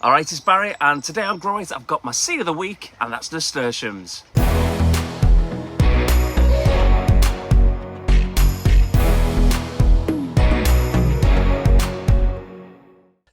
Alright, it's Barry, and today I'm growing it. I've got my seed of the week, and that's Nasturtiums.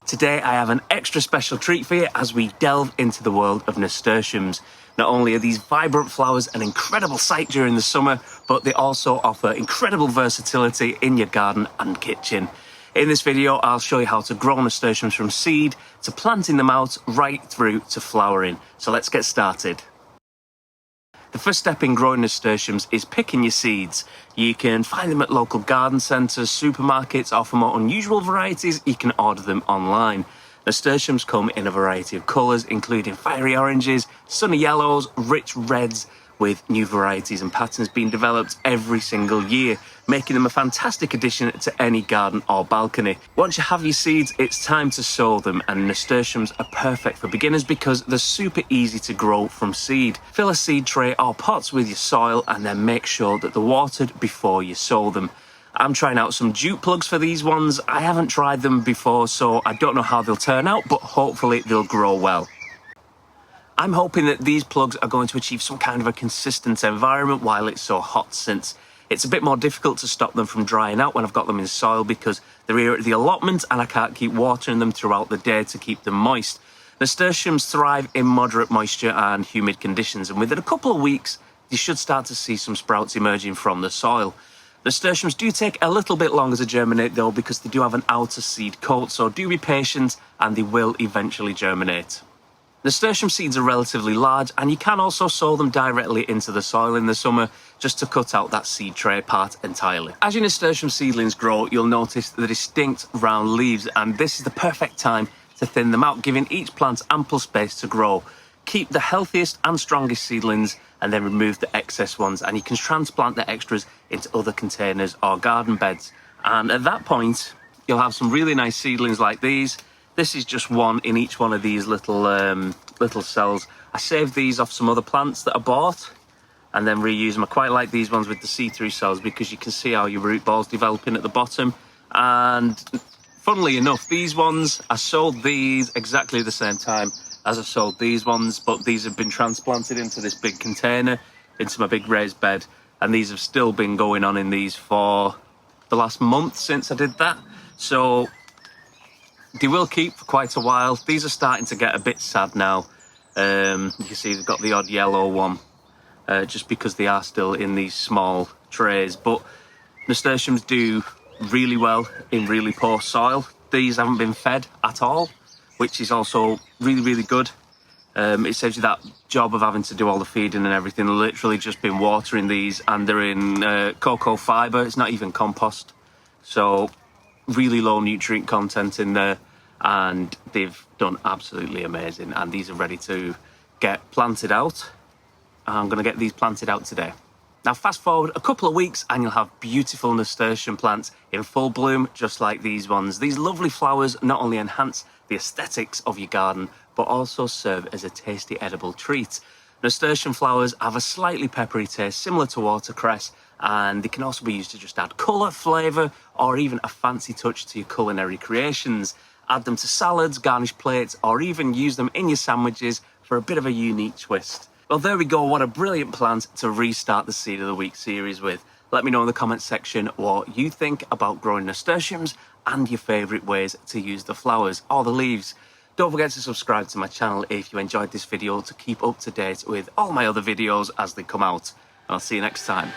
Today I have an extra special treat for you as we delve into the world of Nasturtiums. Not only are these vibrant flowers an incredible sight during the summer, but they also offer incredible versatility in your garden and kitchen. In this video, I'll show you how to grow nasturtiums from seed to planting them out right through to flowering. So let's get started. The first step in growing nasturtiums is picking your seeds. You can find them at local garden centres, supermarkets, or for more unusual varieties, you can order them online. Nasturtiums come in a variety of colours, including fiery oranges, sunny yellows, rich reds, with new varieties and patterns being developed every single year, making them a fantastic addition to any garden or balcony. Once you have your seeds, it's time to sow them, and nasturtiums are perfect for beginners because they're super easy to grow from seed. Fill a seed tray or pots with your soil and then make sure that they're watered before you sow them. I'm trying out some jute plugs for these ones. I haven't tried them before, so I don't know how they'll turn out, but hopefully they'll grow well. I'm hoping that these plugs are going to achieve some kind of a consistent environment while it's so hot, since it's a bit more difficult to stop them from drying out when I've got them in soil because they're here at the allotment and I can't keep watering them throughout the day to keep them moist. Nasturtiums thrive in moderate moisture and humid conditions, and within a couple of weeks you should start to see some sprouts emerging from the soil. Nasturtiums do take a little bit longer to germinate though, because they do have an outer seed coat, so do be patient and they will eventually germinate. Nasturtium seeds are relatively large, and you can also sow them directly into the soil in the summer just to cut out that seed tray part entirely. As your nasturtium seedlings grow, you'll notice the distinct round leaves, and this is the perfect time to thin them out, giving each plant ample space to grow. Keep the healthiest and strongest seedlings and then remove the excess ones, and you can transplant the extras into other containers or garden beds. And at that point, you'll have some really nice seedlings like these. This is just one in each one of these little cells. I saved these off some other plants that I bought and then reuse them. I quite like these ones with the see-through cells because you can see how your root ball's developing at the bottom. And funnily enough, these ones, I sold these exactly the same time as I sold these ones, but these have been transplanted into this big container, into my big raised bed, and these have still been going on in these for the last month since I did that. So they will keep for quite a while. These are starting to get a bit sad now. You can see they've got the odd yellow one, just because they are still in these small trays. But nasturtiums do really well in really poor soil. These haven't been fed at all, which is also really, really good. It saves you that job of having to do all the feeding and everything. I've literally just been watering these, and they're in cocoa fibre. It's not even compost. So really low nutrient content in there, and they've done absolutely amazing, and these are ready to get planted out. I'm going to get these planted out today. Now fast forward a couple of weeks and you'll have beautiful nasturtium plants in full bloom, just like these ones. These lovely flowers not only enhance the aesthetics of your garden, but also serve as a tasty edible treat. Nasturtium flowers have a slightly peppery taste similar to watercress, and they can also be used to just add colour, flavour, or even a fancy touch to your culinary creations. Add them to salads, garnish plates, or even use them in your sandwiches for a bit of a unique twist. Well, there we go. What a brilliant plant to restart the Seed of the Week series with. Let me know in the comments section what you think about growing nasturtiums and your favourite ways to use the flowers or the leaves. Don't forget to subscribe to my channel if you enjoyed this video to keep up to date with all my other videos as they come out. I'll see you next time.